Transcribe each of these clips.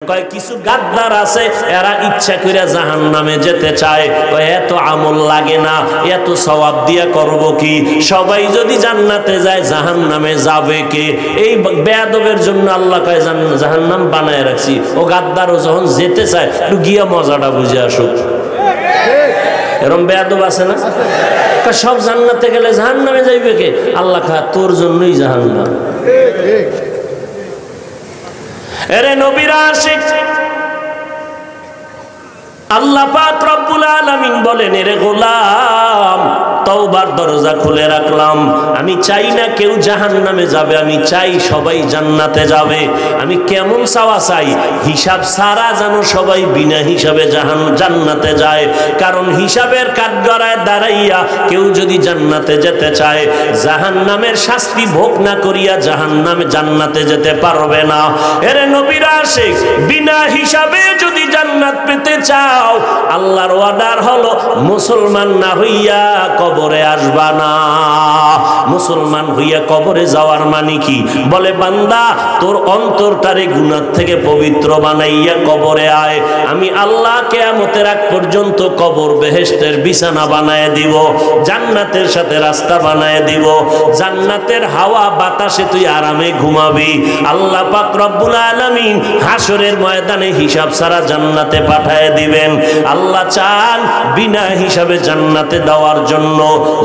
কয় কিছু গাদ্দার আছে এরা ইচ্ছা করে জাহান্নামে যেতে চায়, কয় এত আমল লাগে না, এত সওয়াব দিয়া করব কি, সবাই যদি জান্নাতে যায় জাহান্নামে যাবে কে? এই বেয়াদবের জন্য আল্লাহ কয় জাহান্নাম বানায় রাখছি। ও গাদ্দারও যখন যেতে চায় একটু গিয়া মজাটা বুঝে আসুক। এরকম বেয়াদব আছে না? সব জান্নাতে গেলে জাহান্নামে যাইবে কে? আল্লাহ কয় তোর জন্যই জাহান্নাম। এরে নবীর আশিক, আল্লাহ পাক রব্বুল আলামিন বলেন, এরে গোলাম তওবার দরজা খুলে রাখলাম, আমি চাই না কেউ জাহান্নামে যাবে, আমি চাই সবাই জান্নাতে যাবে। আমি কেমন চাওয়া চাই? হিসাব ছাড়া যেন সবাই বিনা হিসাবে জান্নাতে যায়। কারণ হিসাবের কাঠগড়ায় দাঁড়াইয়া কেউ যদি জান্নাতে যেতে চায়, জাহান্নামের শাস্তি ভোগ না করিয়া জান্নাতে যেতে পারবে না। এরে নবীর আশিক, বিনা হিসাবে যদি জান্নাত পেতে চাও, আল্লাহর ওয়াদার হলো মুসলমান না হইয়া কবরে আসবা না। মুসলমান হইয়া কবরে যাওয়ার মানে কি? বলে বান্দা তোর অন্তরটারে গুনাহ থেকে পবিত্র বানাইয়া কবরে আয়, আমি আল্লাহ কিয়ামতের আগ পর্যন্ত কবর বেহেশতের বিছানা বানায় দিব, জান্নাতের সাথে রাস্তা বানায় দিব, জান্নাতের হাওয়া বাতাসে তুই আরামে ঘুমাবি। আল্লাহ পাক রব্বুল আলামিন হাসরের ময়দানে হিসাব ছাড়া জান্নাতে পাঠায় দিবেন। আল্লাহ চান বিনা হিসাবে জান্নাতে দেওয়ার জন্য।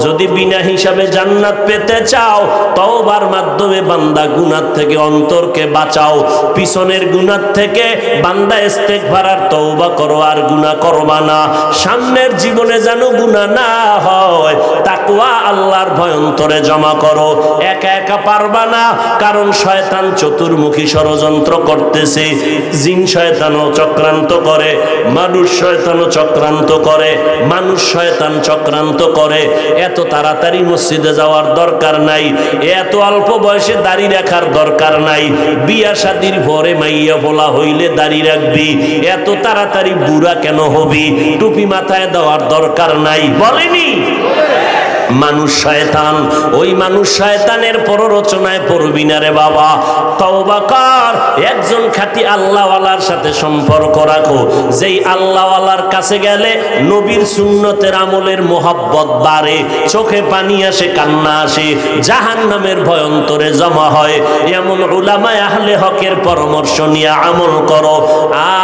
যদি বিনা হিসাবে জান্নাত পেতে চাও, তওবার মাধ্যমে বান্দা গুনাহ থেকে অন্তরকে বাঁচাও। পিছনের গুনাহ থেকে বান্দা ইস্তেগফার আর তওবা করো, আর গুনাহ করবা না। সামনের জীবনে যেন গুনাহ না হয়, তাকওয়া আল্লাহর ভয় অন্তরে জমা করো। একা একা পারবা না, কারণ শয়তান চতুর্মুখী ষড়যন্ত্র করতেছে। জিন শয়তানও চক্রান্ত করে, মানুষ শয়তানও চক্রান্ত করে, মানুষ শয়তান চক্রান্ত করে। এত তাড়াতাড়ি মসজিদে যাওয়ার দরকার নাই, এত অল্প বয়সে দাড়ি রাখার দরকার নাই। বিয়া শাদীর পরে মাইয়া বলা হইলে দাড়ি রাখবি, এত তাড়াতাড়ি বুড়া কেন হবি? টুপি মাথায় দেওয়ার দরকার নাই, বলেনি? মানুষ শয়তান, ওই মানুষ শয়তানের প্ররোচনায় পড়বি না রে বাবা। তওবা কর, একজন খাঁটি আল্লাহওয়ালার সাথে সম্পর্ক রাখো, যেই আল্লাহওয়ালার কাছে গেলে নবীর সুন্নতের আমলের মোহাব্বত বাড়ে, চোখে পানি আসে, কান্না আসে, জাহান্নামের ভয় অন্তরে জমা হয়। এমন উলামায়ে আহলে হকের পরামর্শ নিয়ে আমল করো।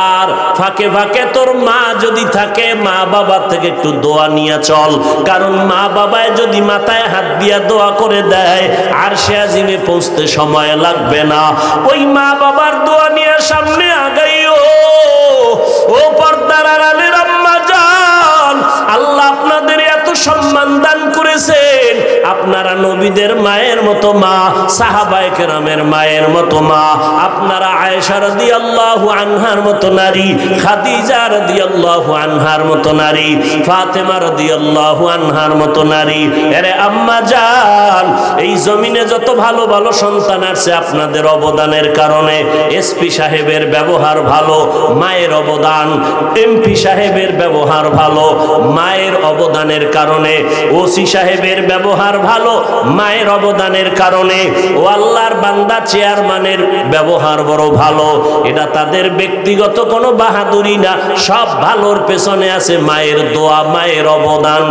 আর ফাঁকে ফাঁকে তোর মা যদি থাকে, মা বাবা থেকে একটু দোয়া নিয়ে চল, কারণ মা বাবায় যদি মাথায় হাত দিয়া দোয়া করে দেয়, আরশে আজিমে পৌঁছতে সময় লাগবে না। ওই মা বাবার দোয়া নিয়ে সামনে আগাইও। ও পর্দার আড়ালের আম্মা জান, আল্লাহ আপনাদের এত সম্মান দান করেছেন, আপনারা নবীদের মায়ের মতো মা, সাহাবায়ে কেরামের মায়ের মতো মা, আপনারা আয়েশা রাদিয়াল্লাহু আনহার মতো নারী, খাদিজা রাদিয়াল্লাহু আনহার মতো নারী, ফাতেমা রাদিয়াল্লাহু আনহার মতো নারী। এরে আম্মা জান, এই জমিনে যত ভালো ভালো সন্তান আছে আপনাদের অবদানের কারণে। এসপি সাহেবের ব্যবহার ভালো, মায়ের অবদান। এমপি সাহেবের ব্যবহার ভালো, মায়ের অবদানের কারণে। ওসি সাহেবের ব্যবহার ভালো, মায়ের অবদানের কারণে। ও আল্লাহর বান্দা চেয়ারম্যানের ব্যবহার বড় ভালো, এটা তাদের ব্যক্তিগত কোনো বাহাদুরি না, সব ভালোর পেছনে আছে মায়ের দোয়া, মায়ের অবদান।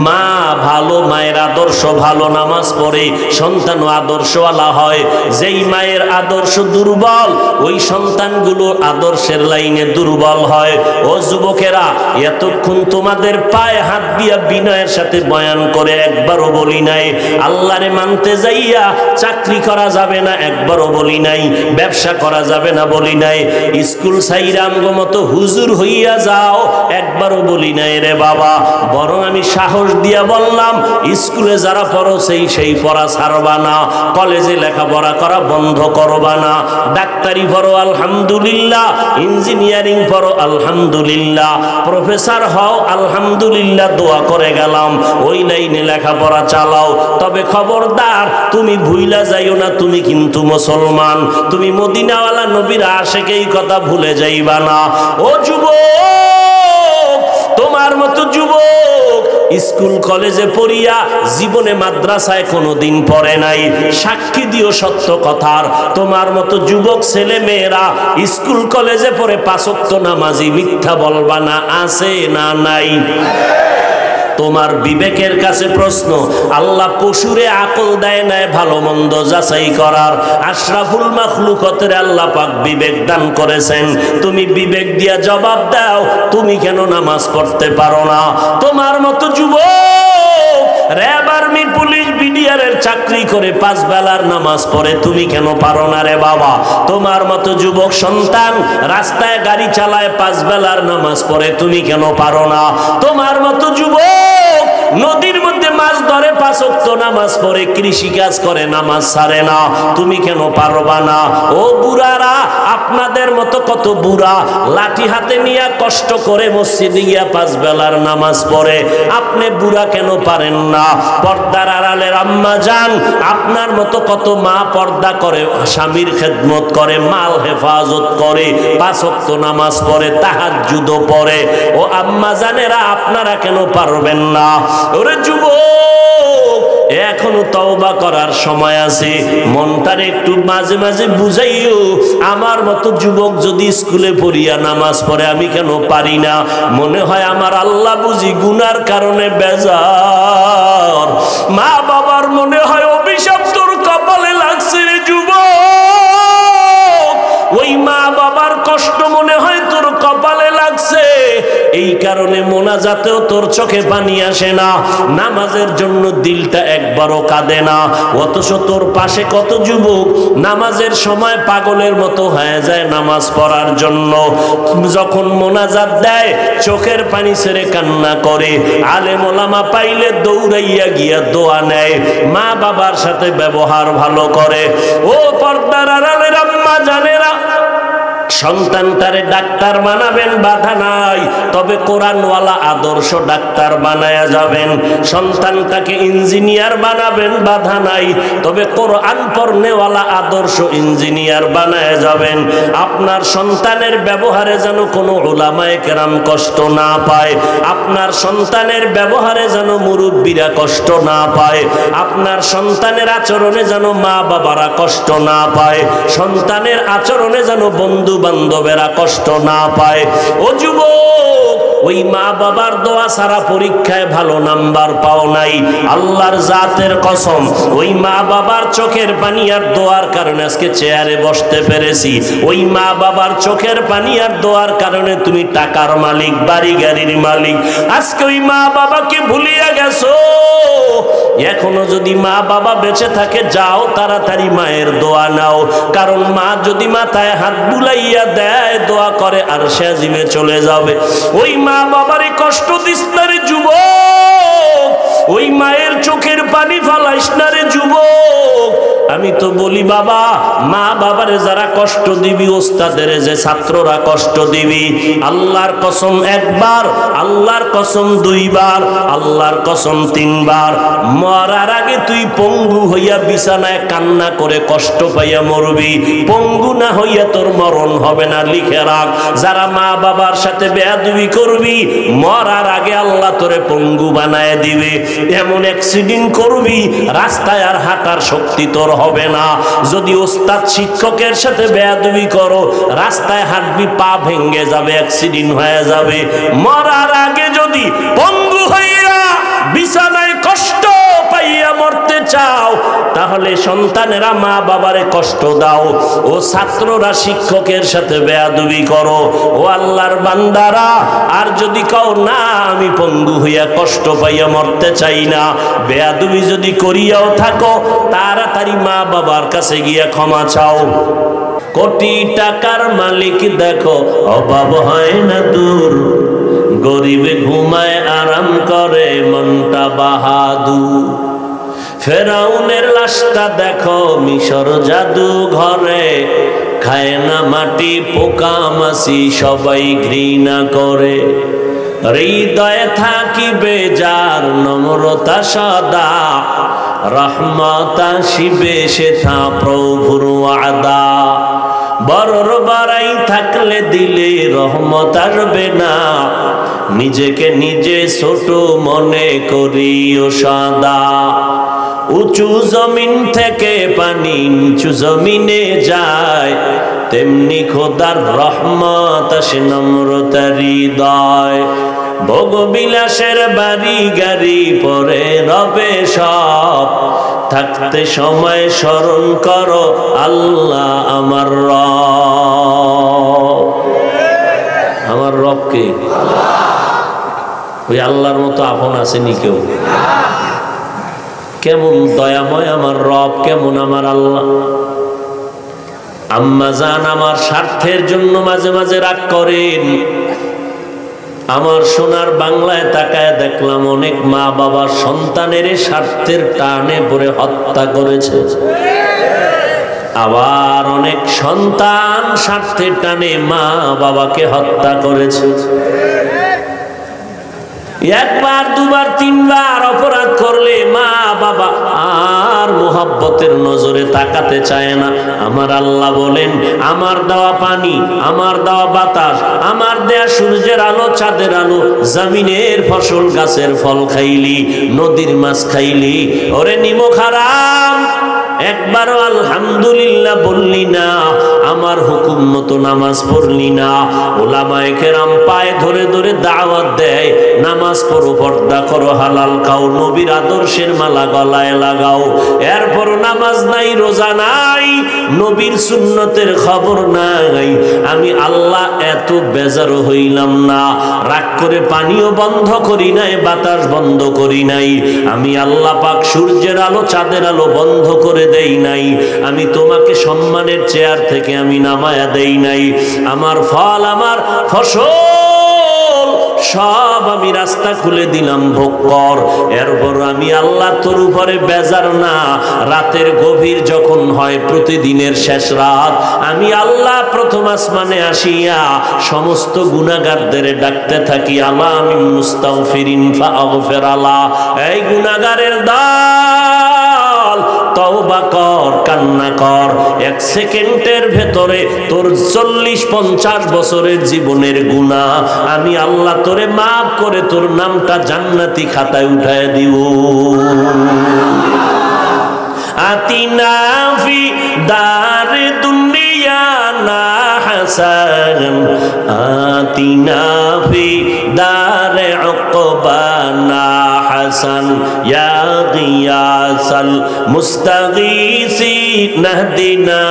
মা ভালো, মায়ের আদর্শ ভালো, নামাজ পড়ে সন্তানও আদর্শওয়ালা হয়। যেই মায়ের আদর্শ দুর্বল, ওই সন্তানগুলো আদর্শের লাইনে দুর্বল হয়। ও যুবকেরা, এতক্ষণ তোমাদের পায়ে হাত দিয়া বিনয়ের সাথে বয়ান করে একবারও বলি নাই আল্লাহরে মানতে যাইয়া চাকরি করা যাবে না, একবারও বলি নাই ব্যবসা করা যাবে না, বলি নাই স্কুল সাইরা আমগো মতো হুজুর হইয়া যাও, একবারও বলি নাই রে বাবা। বরং আমি সাহস দিয়া বললাম, স্কুলে যারা পড়ো সেই পড়া ছাড়বা না, কলেজে লেখাপড়া করা বন্ধ করবা না। ডাক্তারি পড়ো আলহামদুলিল্লাহ, ইঞ্জিনিয়ারিং পড়ো আলহামদুলিল্লাহ, প্রফেসর হও আলহামদুলিল্লাহ, দোয়া করে গেলাম, ওই লাইনে লেখাপড়া চালাও। তবে খবরদার তুমি ভুইলা যাইও না, তুমি কিন্তু মুসলমান, তুমি মদিনাওয়ালা নবীর আশিক, এই কথা ভুলে যাইবা না। ও যুবক, তোমার তোমার মতো যুবক স্কুল কলেজে পড়িয়া জীবনে মাদ্রাসায় কোনোদিন পড়ে নাই, সাক্ষী দিও সত্য কথার। তোমার মতো যুবক ছেলে মেয়েরা স্কুল কলেজে পড়ে 5 ওয়াক্ত নামাজি, মিথ্যা বলবা না, আছে না নাই? তোমার বিবেকের কাছে প্রশ্ন, আল্লাহ পশুরে আকল দেয় নাই ভালো মন্দ যাচাই করার, আশরাফুল মাখলুকতের আল্লাহ পাক বিবেক দান করেছেন। তুমি বিবেক দিয়া জবাব দাও, তুমি কেন নামাজ পড়তে পারো না? তোমার মতো যুবক র্যাব, আর্মি, পুলিশ, বিডিআরের চাকরি করে 5 বেলার নামাজ পড়ে, তুমি কেন পারো না রে বাবা? তোমার মতো যুবক সন্তান রাস্তায় গাড়ি চালায় 5 বেলার নামাজ পড়ে, তুমি কেন পারো না? তোমার মতো যুবক নদীর মধ্যে মাছ ধরে 5 ওয়াক্ত নামাজ পড়ে, কৃষি কাজ করে, নামাজ ছাড়ে না, তুমি কেন পারবা না? ও বুড়ারা, আপনাদের মতো কত বুড়া লাঠি হাতে নিয়ে কষ্ট করে মসজিদে গিয়া 5 বেলার নামাজ পড়ে, আপনি বুড়া কেন পারেন না? পর্দার আড়ালের আম্মা জান, আপনার মতো কত মা পর্দা করে, স্বামীর খেদমত করে, মাল হেফাজত করে, 5 ওয়াক্ত নামাজ পড়ে, তাহাজ্জুদও পড়ে। ও আম্মা জানেরা, আপনারা কেন পারবেন না? ওরে যুবক, এখনো তওবা করার সময় আছে, মনটারে একটু মাঝে মাঝে বুঝাইও। আমার মতো যুবক যদি স্কুলে পড়িয়া নামাজ পড়ে, আমি কেন পারি না? মনে হয় আমার আল্লাহ বুঝি গুনার কারণে বেজার, মা বাবার মনে হয় অভিশাপ তোর কপালে লাগছে রে যুবক, ওই মা বাবার কষ্ট মনে হয় তোর কপালে লাগছে, এই কারণে মোনাজাতেও তোর চোখে পানি আসে না, নামাজের জন্য দিলটা একবারও কাঁদে না। অথচ তোর পাশে কত যুবক নামাজের সময় পাগলের মতো হয়ে যায় নামাজ পড়ার জন্য, যখন মোনাজাত দেয় চোখের পানি ছেড়ে কান্না করে, আলেম ওলামা পাইলে দৌড়াইয়া গিয়া দোয়া নেয়, মা বাবার সাথে ব্যবহার ভালো করে। ও পর্দার আড়ালের আম্মা জানেরা, সন্তানটারে ডাক্তার বানাবেন, বাধা নাই, তবে কোরআনওয়ালা আদর্শ ডাক্তার বানায়া যাবেন। সন্তানটাকে ইঞ্জিনিয়ার বানাবেন, বাধা নাই, তবে কোরআন পড়নেওয়ালা আদর্শ ইঞ্জিনিয়ার বানায়া যাবেন। আপনার সন্তানের ব্যবহারে যেন কোনো উলামায়ে কেরাম কষ্ট না পায়, আপনার সন্তানের ব্যবহারে যেন মুরব্বীরা কষ্ট না পায়, আপনার সন্তানের আচরণে যেন মা বাবারা কষ্ট না পায়, সন্তানের আচরণে যেন বন্ধু বান্ধবেরা কষ্ট না পায়। ও যুবক, ওই মা বাবার দোয়া ছাড়া পরীক্ষায় ভালো নাম্বার পাও নাই, আল্লাহর জাতের কসম, ওই মা বাবার চোখের পানি আর দোয়ার কারণে আজকে চেয়ারে বসতে পেরেছি, ওই মা বাবার চোখের পানি আর দোয়ার কারণে তুমি টাকার মালিক, বাড়ি গাড়ির মালিক। আজকে ওই মা বাবাকে ভুলিয়া গেছো। এখনো যদি মা বাবা বেঁচে থাকে, যাও তাড়াতাড়ি মায়ের দোয়া নাও, কারণ মা যদি মাথায় হাত বুলাইয়া দেয়, দোয়া করে আর সে আজিমে চলে যাবে। ওই মা বাবারে কষ্ট দিস না রে যুবক, ওই মায়ের চোখের পানি ফালাইস না রে যুবক। আমি তো বলি বাবা, মা বাবারে যারা কষ্ট দিবি, ওস্তাদের যে ছাত্ররা কষ্ট দিবি, আল্লাহর কসম 1 বার, আল্লাহর কসম 2 বার, আল্লাহর কসম 3 বার, মরার আগে তুই পঙ্গু হইয়া বিছানায় কান্না করে কষ্ট পাইয়া মরবি, পঙ্গু না হইয়া তোর মরণ হবে না। লিখে রাখ, যারা মা বাবার সাথে বেয়াদবি করবি, মরার আগে আল্লাহ তোরে পঙ্গু বানায় দিবে। এমন অ্যাক্সিডেন্ট করবি, রাস্তায় আর হাঁটার শক্তি তোর হবে না। যদি ওস্তাদ শিক্ষকের সাথে বেয়াদবি করো, রাস্তায় হাঁটবি, পা ভেঙে যাবে, অ্যাক্সিডেন্ট হয়ে যাবে। মরার আগে যদি পঙ্গু হইয়া বিছানায় কষ্ট পাইয়া মরতে চাও, তাহলে সন্তানেরা মা বাবারে কষ্ট দাও, ও ছাত্ররা শিক্ষকের সাথে বেয়াদবি করো। ও আল্লাহর বান্দারা, আর যদি কও না আমি পঙ্গু হইয়া কষ্ট পাইয়া মরতে চাই না, বেয়াদবি যদি করিয়াও থাকো, তাড়াতাড়ি মা বাবার কাছে গিয়া ক্ষমা চাও। কোটি টাকার মালিক দেখো, অভাব হয় না দূর, গরিবে ঘুমায় আরাম করে মনটা বাহাদুর। ফেরাউনের লাশটা দেখো মিশর জাদু ঘরে, খায় না মাটি পোকা মাছি সবাই ঘৃণা করে। হৃদয়ে থাকিবে যার নম্রতা সদা, রহমত আসিবে সেথা প্রভুর ওয়াদা। বড়র বাড়াই থাকলে দিলে রহমত আসবে না, নিজেকে নিজে ছোট মনে করিও সদা। উঁচু জমিন থেকে পানি নিচু জমিনে যায়, তেমনি খোদার রহমত আসে নম্রতার হৃদয়। ভোগবিলাসের বাড়ি গাড়ি পরে রবে সব, থাকতে সময় স্মরণ করো আল্লাহ আমার রব। আমার রব কে? ওই আল্লাহর মতো আপন আসেনি কেউ। কেমন দয়াময় আমার রব, কেমন আমার আল্লাহ। আম্মা জান আমার স্বার্থের জন্য মাঝে মাঝে রাগ করেন। আমার সোনার বাংলায় তাকায় দেখলাম অনেক মা বাবা সন্তানের স্বার্থের টানে পড়ে হত্যা করেছে, আবার অনেক সন্তান স্বার্থের টানে মা বাবাকে হত্যা করেছে। একবার দুবার তিনবার অপরাধ করলে মা বাবা আর মোহাব্বতের নজরে তাকাতে চায় না। আমার আল্লাহ বলেন, আমার দেওয়া পানি, আমার দেওয়া বাতাস, আমার দেয়া সূর্যের আলো, চাঁদের আলো, জমিনের ফসল, গাছের ফল খাইলি, নদীর মাছ খাইলি, ওরে নিমক হারাম, একবারও আলহামদুলিল্লাহ বললি না, আমার হুকুম মতো নামাজ পড়লি না। ওলামায়ে কেরাম পায়ে ধরে ধরে দাওয়াত দেয়, নামাজ পড়ো, পর্দা করো, হালাল খাও, নবীর আদর্শের মালা গলায় লাগাও। এরপর নামাজ নাই, রোজা নাই, নবীর সুন্নতের খবর নাই। আমি আল্লাহ এত বেজার হইলাম না, রাগ করে পানিও বন্ধ করি নাই, বাতাস বন্ধ করি নাই। আমি আল্লাহ পাক সূর্যের আলো, চাঁদের আলো বন্ধ করে দেই নাই। আমি তোমাকে সম্মানের চেয়ার থেকে আমি নামায়া দেই নাই। আমার ফল, আমার ফসল সব আমি রাস্তা খুলে দিলাম, ভোগ কর। এরপর আমি আল্লাহ তোর উপরে বেজার না। রাতের গভীর যখন হয়, প্রতিদিনের শেষ রাত, আমি আল্লাহ প্রথম আসমানে আসিয়া সমস্ত গুনাহগারদের ডাকতে থাকি, আলা মিন মুস্তাগফিরিন ফাগফির আলা। এই গুনাহগারের দল, তওবা কর, কান্না কর। এক সেকেন্ডের ভেতরে তোর 40-50 বছরের জীবনের গুনাহ আমি আল্লাহ তোরে মাফ করে তোর নামটা জান্নাতি খাতায় উঠায় দিব। আতিনা ফি দারে দুনিয়া না হাসান, আতিনা ফি দারে উকবা না হাসান, ইয়া গিয়াসাল মুস্তাগীসিন নাহদিনা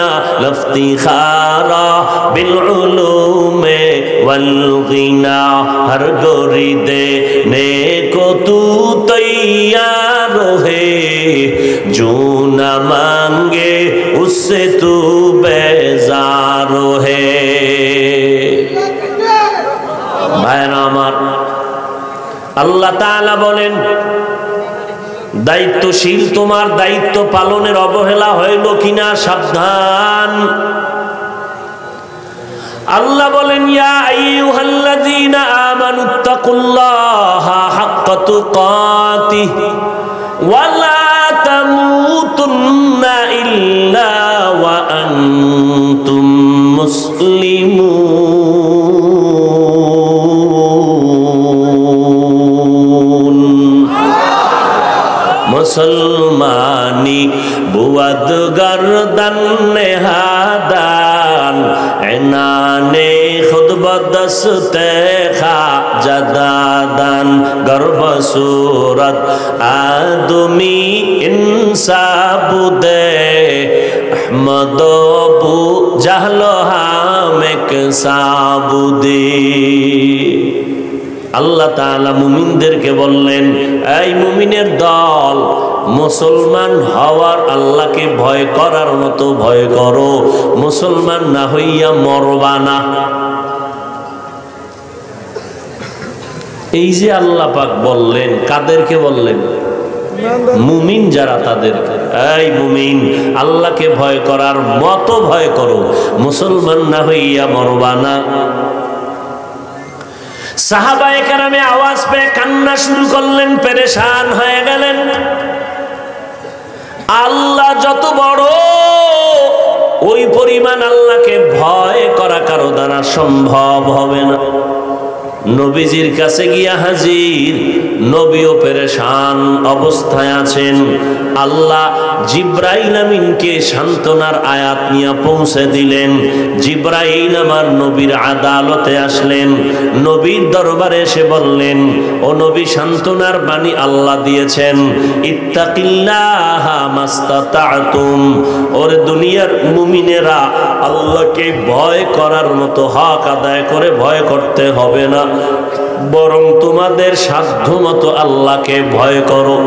লফতিখারা বিল উলুমে ওয়াল গিনা। হর গরিদে নেকো তু তৈয়ার হে, जो न मांगे उससे तू बेजार है। ভাইরা আমার, আল্লাহ তাআলা বলেন, দায়িত্বশীল তোমার দায়িত্ব পালনের অবহেলা হইল কিনা সাবধান। আল্লাহ বলেন, ইয়া আইয়ুহাল্লাযীনা আমানুত্তাকুল্লাহা হাক্কা তুকাতিহি ওয়া লা তামুতুন্না ইল্লা ওয়া আনতুম মুসলিমুন। মুসলমানি বুয়াদ গর্দন নেহাদান, এনানে খুদ বদস্তে খা জাদাদান, গর্ভ সুরত আদমি ইনসাবুদে, আহমদ বু জাহলো হামেক সাবুদে। আল্লাহ তাআলা মুমিনদেরকে বললেন, এই মুমিনের দল, মুসলমান হওয়ার আল্লাহকে ভয় করার মতো ভয় করো, মুসলমান না হইয়া মরবা না। এই যে আল্লাহ পাক বললেন, কাদেরকে বললেন? মুমিন যারা, তাদেরকে, এই মুমিন আল্লাহকে ভয় করার মতো ভয় করো, মুসলমান না হইয়া মরবা না। সাহাবায়ে কেরামে আওয়াজ পেয়ে কান্না শুরু করলেন, পেরেশান হয়ে গেলেন। আল্লাহ যত বড়, ওই পরিমাণ আল্লাহকে ভয় করা কারো দ্বারা সম্ভব হবে না। নবীজির কাছে গিয়া হাজির। নবীও পেরেশান অবস্থায় আছেন। আল্লাহ জিব্রাইল আমিনকে সান্ত্বনার আয়াত নিয়ে পৌঁছে দিলেন। জিব্রাইল আমার নবীর আদালতে আসলেন, নবীর দরবারে এসে বললেন, ও নবী, সান্ত্বনার বাণী আল্লাহ দিয়েছেন, ইত্তাকিল্লাহা মাস্তাতাতুম। ওর দুনিয়ার মুমিনেরা, আল্লাহকে ভয় করার মতো হক আদায় করে ভয় করতে হবে না, বরং তোমাদের সাধ্য মতো আল্লাহকে ভয় করো।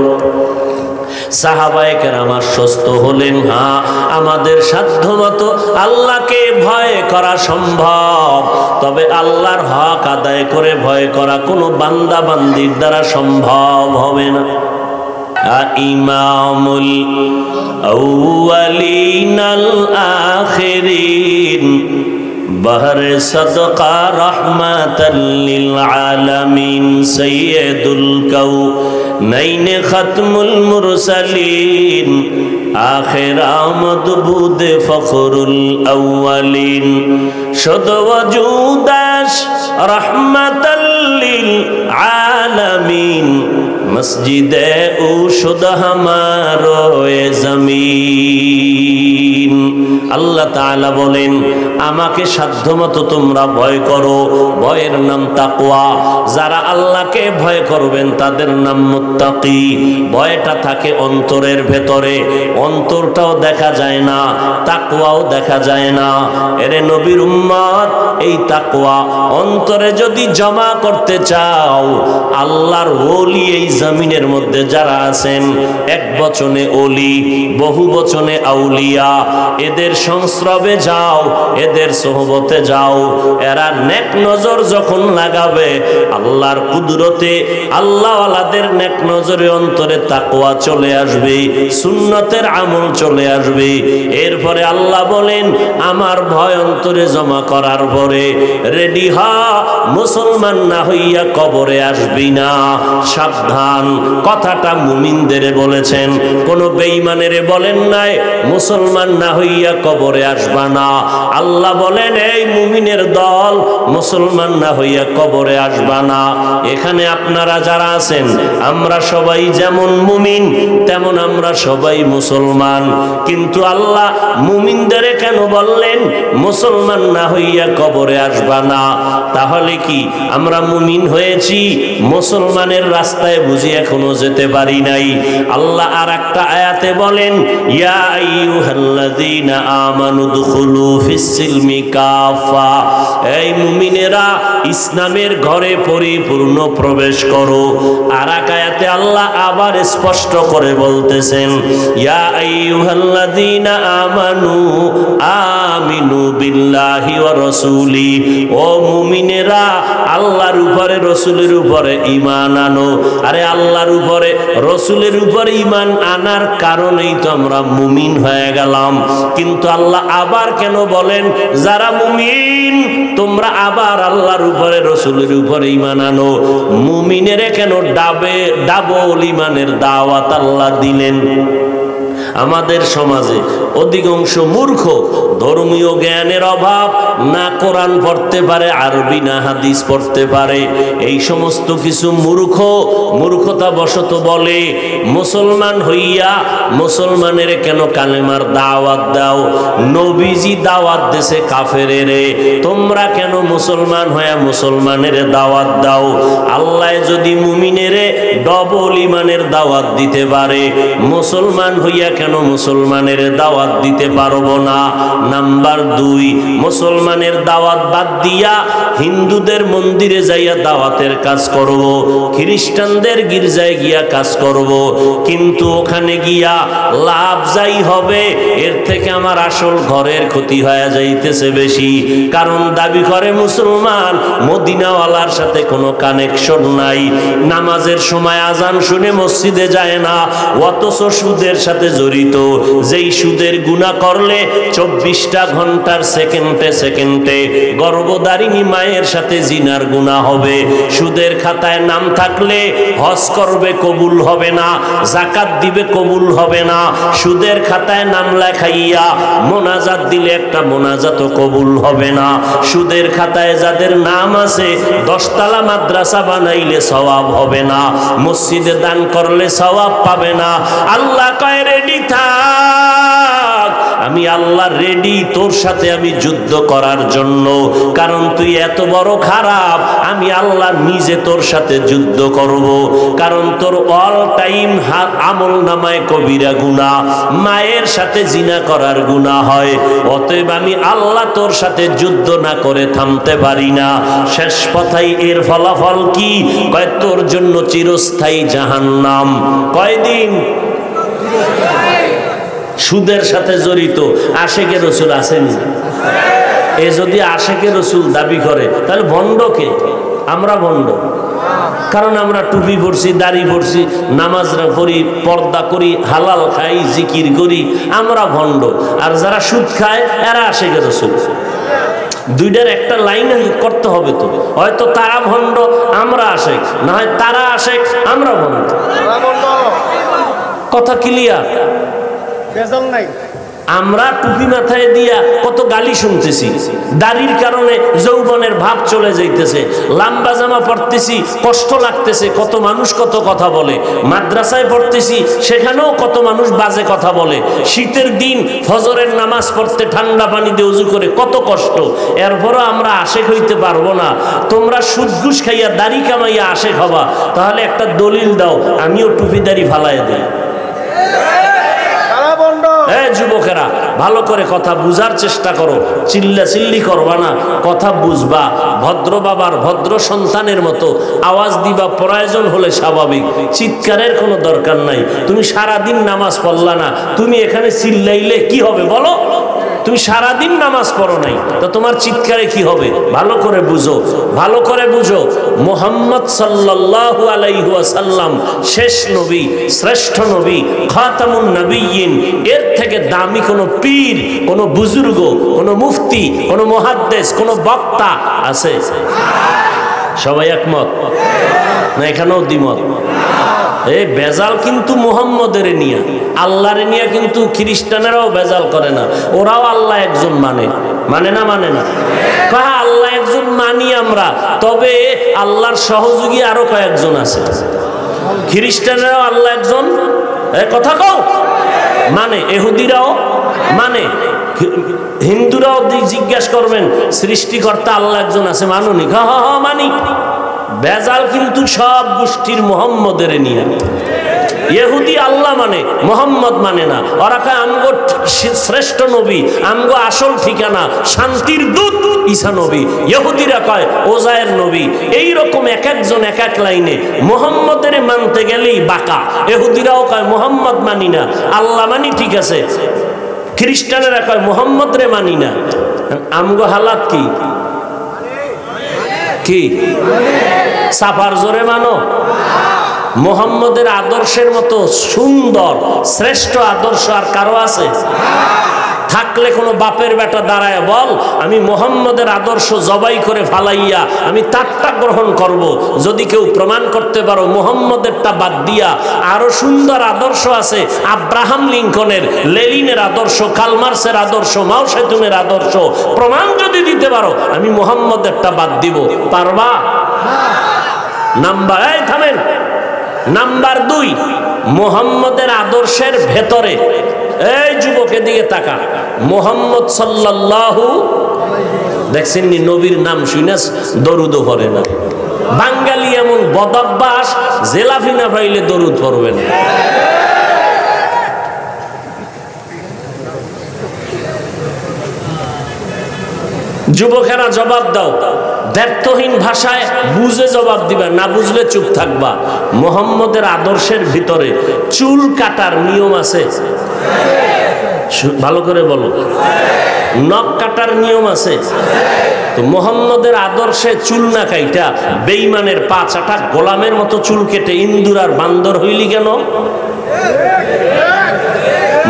সাহাবায়ে কেরাম আশ্বস্ত হলেন, হ্যাঁ, আমাদের সাধ্য মতো আল্লাহকে ভয় করা সম্ভব, তবে আল্লাহর হক আদায় করে ভয় করা কোনো বান্দা বান্দির দ্বারা সম্ভব হবে না। ইমামুল আউয়ালিনাল আখিরিন বহরে সদকা রহমাতাল লিল আলামিন সাইয়্যিদুল কাউনাইন খাতমুল মুরসালিন আখির আমদ বুদ ফখরুল আউয়ালিন শুদ ওয়াজুদাস রহমাতাল লিল আলামিন মসজিদে উশুদ হামারো এ জমিন। আল্লাহ তাআলা বলেন, আমাকে সাধ্যমতো তোমরা ভয় করো। ভয়ের নাম তাকওয়া। যারা আল্লাহকে ভয় করবেন তাদের নাম মুত্তাকি। ভয়টা থাকে অন্তরের ভেতরে, অন্তরটাও দেখা যায় না, তাকওয়াও দেখা যায় না। এরে নবীর উম্মত, এই তাকওয়া অন্তরে যদি জমা করতে চাও, আল্লাহর ওলি এই জমিনের মধ্যে যারা আছেন, এক বচনে ওলি, বহু বচনে আউলিয়া, এদের সংস্রবে যাও, এদের সোহবতে যাও। এরা নেক নজর যখন লাগাবে, আল্লাহর কুদরতে আল্লাহওয়ালাদের নেক নজরে অন্তরে তাকওয়া চলে আসবে, সুন্নতের আমল চলে আসবে। এরপরে আল্লাহ বলেন, আমার ভয় অন্তরে জমা করার পরে রেডি হ, মুসলমান না হইয়া কবরে আসবি না। সাবধান, কথাটা মুমিনদের বলেছেন, কোন বেঈমানের বলেন নাই মুসলমান না হইয়া কবরে আসবা না। আল্লাহ বলেন, এই মুমিনের দল, মুসলমান না হইয়া কবরে আসবা না। এখানে আপনারা যারা আছেন, আমরা সবাই যেমন মুমিন তেমন আমরা সবাই মুসলমান, কিন্তু আল্লাহ মুমিনদের কেন বললেন মুসলমান না হইয়া কবরে আসবা না? তাহলে কি আমরা মুমিন হয়েছি, মুসলমানের রাস্তায় বুঝি এখনো যেতে পারি নাই? আল্লাহ আর একটা আয়াতে বলেন, ইয়া আইয়ুহাল্লাযীনা আমানু দুখুলু ফিস-সিলমি কাফা। এই মুমিনেরা, ইসলামের ঘরে পরিপূর্ণ প্রবেশ করো। আর এক আয়াতে আল্লাহ আবার স্পষ্ট করে বলতেছেন, ইয়া আইয়ুহাল্লাযীনা আমানু আমিনু বিল্লাহি ওয়া রাসূলি। ও মুমিনেরা, আল্লাহর উপরে রসুলের উপরে ঈমান আনো। আরে আল্লাহর উপরে রসুলের উপরে ঈমান আনার কারণেই তো আমরা মুমিন হয়ে গেলাম। কিন্তু আল্লাহ আবার কেন বলেন, যারা মুমিন তোমরা আবার আল্লাহর উপরে রসুলের উপরে ঈমান আনো? মুমিনের কেন ডাবল ঈমানের দাওয়াত আল্লাহ দিলেন? আমাদের সমাজে অধিকাংশ মূর্খ, ধর্মীয় জ্ঞানের অভাব, না কোরআন পড়তে পারে, আরবি না হাদিস পড়তে পারে। এই সমস্ত কিছু মূর্খতা বশত বলে, মুসলমান হইয়া মুসলমানের কেন কালেমার দাওয়াত দাও? নবীজি দাওয়াত দেশে কাফেরেরে, তোমরা কেন মুসলমান হইয়া মুসলমানের দাওয়াত দাও? আল্লাহ যদি মুমিনেরে ডবল ঈমানের দাওয়াত দিতে পারে, মুসলমান হইয়া কেন মুসলমানের দাওয়াত দিতে পারবো না? নাম্বার 2, মুসলমানের দাওয়াত বাদ দিয়া হিন্দুদের মন্দিরে যাইয়া দাওয়াতের কাজ করব, খ্রিস্টানদের গির্জায় গিয়া কাজ করব, কিন্তু ওখানে গিয়া লাভ যাই হবে, এর থেকে আমার আসল ঘরের ক্ষতি হয়ে যাইতেছে বেশি। কারণ দাবি করে মুসলমান, মদিনাওয়ালার সাথে কোনো কানেকশন নাই, নামাজের সময় আজান শুনে মসজিদে যায় না, অথচ সুদের সাথে জড়িত জড়িত। যেই সুদের গুনাহ করলে 24টা ঘন্টার সেকেন্ডে সেকেন্ডে গর্ভধারিণী মায়ের সাথে জিনার গুনাহ হবে। সুদের খাতায় নাম থাকলে হজ করবে কবুল হবে না, যাকাত দিবে কবুল হবে না। সুদের খাতায় নাম লেখাইয়া মোনাজাত দিলে একটা মোনাজাতও কবুল হবে না। সুদের খাতায় যাদের নাম আছে 10 তলা মাদ্রাসা বানাইলে সওয়াব হবে না, মসজিদে দান করলে সওয়াব পাবে না। আল্লাহ কয় রেডি থাক, আমি আল্লাহ রেডি তোর সাথে আমি যুদ্ধ করার জন্য, কারণ তুই এত বড় খারাপ। আমি আল্লাহ নিজে তোর সাথে যুদ্ধ করব, কারণ তোর অল টাইম আমল নামায় কবিরা গুনাহ, মায়ের সাথে জিনা করার গুনাহ হয়। অতএব আমি আল্লাহ তোর সাথে যুদ্ধ না করে থামতে পারি না। শেষ কথাই এর ফলাফল কি? কয় তোর জন্য চিরস্থায়ী জাহান্নাম। কয়দিন? সুদের সাথে জড়িত আশেকে রসুল আসেনি? এ যদি আশেকে রসুল দাবি করে তাহলে ভণ্ড কে? আমরা ভণ্ড, কারণ আমরা টুপি পরছি, দাড়ি পরছি, নামাজ পড়ি, পর্দা করি, হালাল খাই, জিকির করি, আমরা ভণ্ড। আর যারা সুদ খায় এরা আশেকে রসুল। দুইটার একটা লাইন করতে হবে তো, হয়তো তারা ভণ্ড আমরা আশেক, না হয় তারা আশেক আমরা ভণ্ড। কথা ক্লিয়ার? আমরা টুপি মাথায় দিয়া কত গালি শুনতেছি, দাড়ির কারণে যৌবনের ভাব চলে যাইতেছে, লম্বা জামা পড়তেছি কষ্ট লাগতেছে, কত মানুষ কত কথা বলে, মাদ্রাসায় পড়তেছি সেখানেও কত মানুষ বাজে কথা বলে, শীতের দিন ফজরের নামাজ পড়তে ঠান্ডা পানি দিয়ে উজু করে কত কষ্ট, এরপরও আমরা আশেক হইতে পারবো না। তোমরা সুদ ঘুষ খাইয়া দাড়ি কামাইয়া আশেক হবা, তাহলে একটা দলিল দাও, আমিও টুপি দাড়ি ফালাইয়া দিই। যুবকেরা ভালো করে কথা বুঝার চেষ্টা করো, চিল্লা চিল্লি করবা না, কথা বুঝবা, ভদ্র বাবার ভদ্র সন্তানের মতো আওয়াজ দিবা, প্রয়োজন হলে স্বাভাবিক, চিৎকারের কোনো দরকার নাই। তুমি সারাদিন নামাজ পড়লা না, তুমি এখানে চিল্লাইলে কি হবে বলো? তুমি সারাদিন নামাজ পড়ো নাই, তো তোমার চিৎকারে কি হবে? ভালো করে বুঝো, ভালো করে বুঝো। মুহাম্মদ সাল্লাল্লাহু আলাইহি ওয়াসাল্লাম শেষ নবী, শ্রেষ্ঠ নবী, খাতামুন নবিয়্যিন। এর থেকে দামি কোনো পীর, কোনো বুজুর্গ, কোনো মুফতি, কোনো মুহাদ্দিস, কোনো বক্তা আছে? সবাই একমত না? এখানেও দ্বিমত। এই বেজাল কিন্তু মুহাম্মদের নিয়ে, আল্লাহরে নিয়ে কিন্তু খ্রিস্টানেরাও বেজাল করে না, ওরাও আল্লাহ একজন মানে। মানে না? মানে না? কাহা আল্লাহ একজন মানি আমরা, তবে আল্লাহর সহযোগী আরো কয়েকজন আছে। খ্রিস্টানেরাও আল্লাহ একজন, কথা কও, মানে ইহুদিরাও মানে, হিন্দুরাও জিজ্ঞাসা করবেন সৃষ্টিকর্তা আল্লাহ একজন আছে, মানুনি? হা মানি। বেজাল কিন্তু সব গোষ্ঠীর মুহাম্মদের নিয়ে। ইহুদি আল্লাহ মানে, মুহাম্মদ মানে না। ওরা কয় আমগো শ্রেষ্ঠ নবী, আমগো আসল ঠিকানা শান্তির দূত ঈসা নবী। ইহুদিরা কয় ওজায়ের নবী। এইরকম এক একজন এক এক লাইনে। মুহাম্মদের মানতে গেলেই বাঁকা। ইহুদিরাও কয় মুহাম্মদ মানি না, আল্লাহ মানি, ঠিক আছে। খ্রিস্টানেরা কয় মুহাম্মদ রে মানি না। আমগো হালাত কি? কি সাফার জোরে মানো? মুহাম্মদের আদর্শের মতো সুন্দর শ্রেষ্ঠ আদর্শ আর কারো আছে? থাকলে কোনো বাপের বেটা দাঁড়ায় বল, আমি মুহাম্মদের আদর্শ জবাই করে ফালাইয়া আমি তারটা গ্রহণ করব। যদি কেউ প্রমাণ করতে পারো মুহাম্মদেরটা বাদ দিয়া আরো সুন্দর আদর্শ আছে, আব্রাহাম লিঙ্কনের, লেনিনের আদর্শ, কালমার্সের আদর্শ, মাও সেতুনের আদর্শ, প্রমাণ যদি দিতে পারো, আমি মুহাম্মদেরটা বাদ দিব। পারবা? নাম্বার, এই থামেন, নাম্বার 2, মুহাম্মদের আদর্শের ভেতরে, এই যুবকের দিকে তাকা, মুহাম্মদ সাল্লাল্লাহু, দেখছেন নি নবীর নাম শুনে দরুদও পড়ে না। বাঙালি এমন বদভ্যাস, জেলাফি না পাইলে দরুদ পড়বে না। যুবকেরা জবাব দাও, দ্ব্যর্থহীন ভাষায় বুঝে জবাব দিবা, না বুঝলে চুপ থাকবা। মুহাম্মদের আদর্শের ভিতরে চুল কাটার নিয়ম আছে? ভালো করে বলো। নখ কাটার নিয়ম আছে? তো মুহাম্মদের আদর্শে চুল না কাইটা বেঈমানের পা চাটা গোলামের মতো চুল কেটে ইন্দুর আর বান্দর হইলি কেন?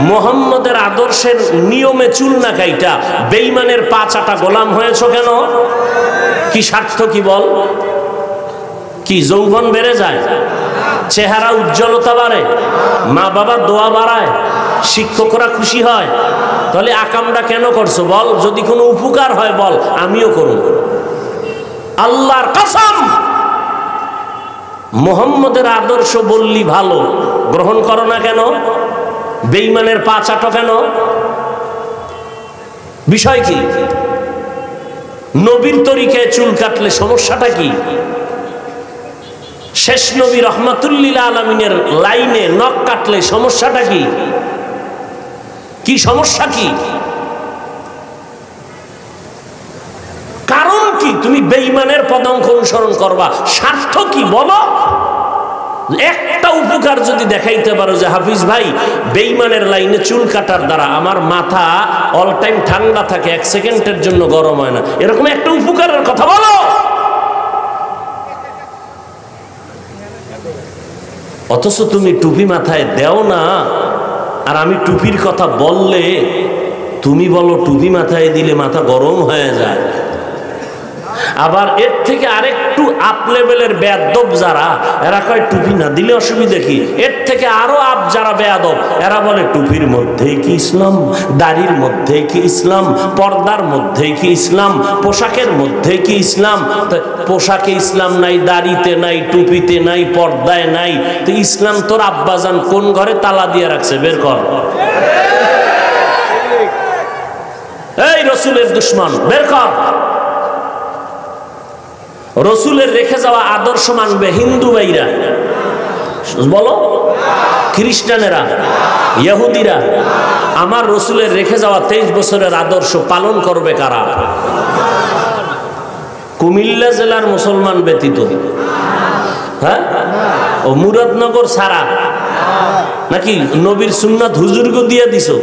মুহাম্মদের আদর্শের নিয়মে চুল না কাইটা বেঈমানের পা চাটা গোলাম হয়েছো কেন? কি স্বার্থ কি বল? কি যৌবন বেড়ে যায়, চেহারা উজ্জ্বলতা বাড়ে, মা বাবার দোয়া বাড়ায়, শিক্ষকরা খুশি হয়, তাহলে আকামটা কেন করছো বল? যদি কোনো উপকার হয় বল, আমিও করব। আল্লাহর কসম, মুহাম্মদের আদর্শ বললি ভালো, গ্রহণ করো না কেন? বেঈমানের পা চাটো কেন? বিষয় কি? নবীর তরিকায় চুল কাটলে সমস্যাটা কি? শেষ নবী রহমাতুল্লিল আলামিনের লাইনে নখ কাটলে সমস্যাটা কি? কি সমস্যা কি? কারণ কি? তুমি বেঈমানের পদাঙ্ক অনুসরণ করবা, স্বার্থ কি বলো? একটা উপকার যদি দেখাইতে পারো যে হাফিজ ভাই বেঈমানের লাইনে চুল কাটার দ্বারা আমার মাথা অল টাইম ঠান্ডা থাকে, 1 সেকেন্ডের জন্য গরম হয় না, এরকম একটা উপকারের কথা বলো। অথচ তুমি টুপি মাথায় দেও না, আর আমি টুপির কথা বললে তুমি বলো টুপি মাথায় দিলে মাথা গরম হয়ে যায়। আবার এর থেকে আরেকটু আপ লেভেলের বেয়াদব যারা, এরা কয় টুপি না দিলে অসুবিধা কি? এর থেকে আরো আপ যারা বেয়াদব, এরা বলে টুপির মধ্যেই কি ইসলাম, দাড়ির মধ্যেই কি ইসলাম, পর্দার মধ্যেই কি ইসলাম, পোশাকের মধ্যেই কি ইসলাম? পোশাকে ইসলাম নাই, দাড়িতে নাই, টুপিতে নাই, পর্দায় নাই, তো ইসলাম তোর আব্বাজান কোন ঘরে তালা দিয়ে রাখছে? বের কর। এই রসুলের দুশ্মন, বের কর। রসুলের রেখে যাওয়া আদর্শ মানবে হিন্দু ভাইরা বলো, খ্রিস্টানেরা, ইহুদিরা। আমার রসুলের রেখে যাওয়া 23 বছরের আদর্শ পালন করবে কারা? কুমিল্লা জেলার মুসলমান ব্যতীত, হ্যাঁ, ও মুরাদনগর ছাড়া নাকি নবীর সুন্নাত হুজুরকে দিয়ে দিছো?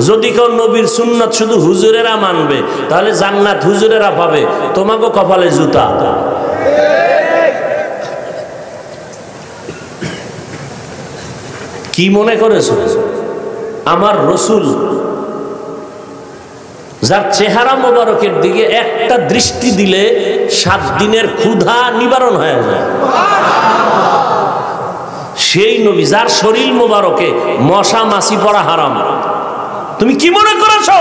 যদি কেউ নবীর সুন্নাত শুধু হুজুরেরা মানবে তাহলে জান্নাত হুজুরেরা পাবে, তোমাকে কপালে জুতা। কি মনে করেছো আমার রসুল, যার চেহারা মোবারকের দিকে একটা দৃষ্টি দিলে 7 দিনের ক্ষুধা নিবারণ হয়ে যায়, সেই নবী যার শরীর মোবারকে মশা মাছি পড়া হারাম, তুমি কি মনে করেছো?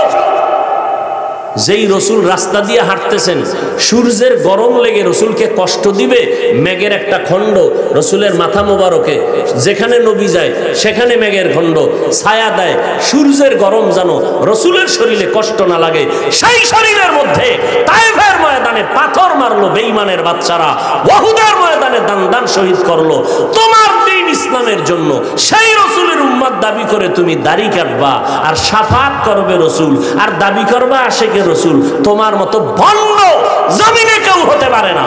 যেই রসুল রাস্তা দিয়ে হাঁটতেছেন, সূর্যের গরম লেগে রসুলকে কষ্ট দিবে, মেঘের একটা খণ্ড রসুলের মাথা মোবারকে, যেখানে নবী যায় সেখানে মেঘের খণ্ড ছায়া দেয়, সূর্যের গরম যেন রসুলের শরীরে কষ্ট না লাগে, সেই শরীরের মধ্যে তায়েফের ময়দানে পাথর মারলো বেঈমানের বাচ্চারা, ওহুদের ময়দানে দান শহীদ করলো তোমার দ্বীন ইসলামের জন্য। সেই রসুলের উম্মত দাবি করে তুমি দাড়ি কাটবা আর শাফাত করবে রসুল, আর দাবি করবা আশিকে রসুল। তোমার মতো ভণ্ড জমিনে কেউ হতে পারে না।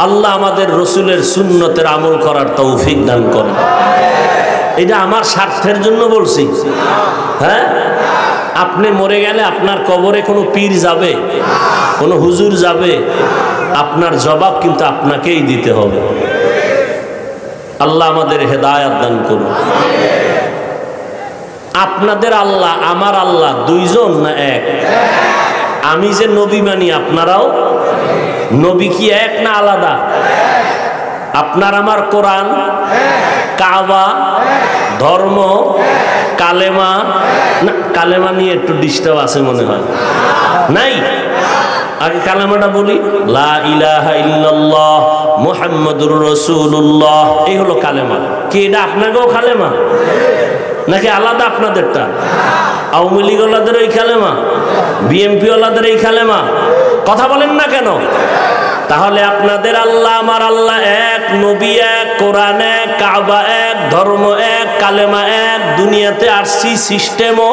আল্লাহ আমাদের রসুলের সুন্নতের আমল করার তৌফিক দান করেন। এটা আমার স্বার্থের জন্য বলছি, হ্যাঁ? আপনি মরে গেলে আপনার কবরে কোনো পীর যাবে, কোনো হুজুর যাবে? আপনার জবাব কিন্তু আপনাকেই দিতে হবে। আল্লাহ আমাদের হেদায়েত দান করুন। আপনাদের আল্লাহ আমার আল্লাহ দুইজন না এক? আমি যে নবী মানি আপনারাও নবী, কি এক না আলাদা? আপনার আমার কোরআন, কাবা, ধর্ম, কালেমা না? কালেমা নিয়ে একটু ডিস্টার্ব আছে মনে হয়, নাই? আগে কালেমাটা বলি, লা ইলাহা ইল্লাল্লাহ মুহাম্মাদুর রাসূলুল্লাহ, এই হলো কালেমা। কি এটা আপনাকেও কালেমা নাকি আলাদা আপনাদেরটা? আওয়ামী লীগ ওয়ালাদের এই কালেমা, বিএনপি ওয়ালাদের এই কালেমা? কথা বলেন না কেন? তাহলে আপনাদের আল্লাহ আমার আল্লাহ এক, নবী এক, কোরআন এক, কাবা এক, ধর্ম এক, কালেমা এক, দুনিয়াতে আসছি সিস্টেমও।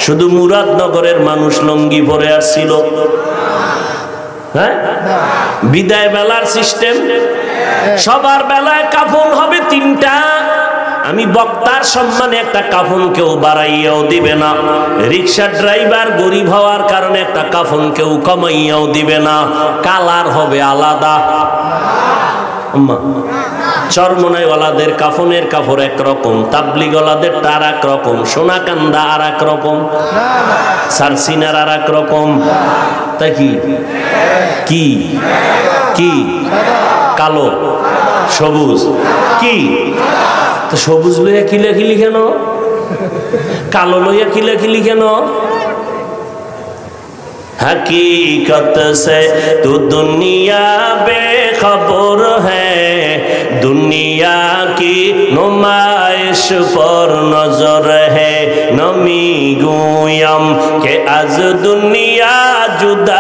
শুধু মুরাদনগরের মানুষ লঙ্গি পরে আসছিল, হ্যাঁ? বিদায় বেলার সিস্টেম, সবার বেলায় কাফন হবে 3টা। আমি বক্তার সম্মানে একটা কাফন কেউ বাড়াইয়াও দিবে না, রিক্সা ড্রাইভার গরিব হওয়ার কারণে একটা কাফন কেউ কমাইয়াও দিবে না, কালার হবে আলাদা। চরমনাইওয়ালাদের কাফনের কাপড় একরকম, তাবলিগওয়ালাদের আর এক রকম, সোনাকান্দা আর এক রকম, সারসিনার আর এক রকম। তাই কি কি কি কালো সবুজ কি? তো সবুজ লইয়া খিলাখিলি কেন? কালো লইয়া খিলাখিলি কেন? हकीकत से तू दुनिया बेखबर है, दुनिया की नुमाइश पर नजर है। नमी गुयम के आज दुनिया जुदा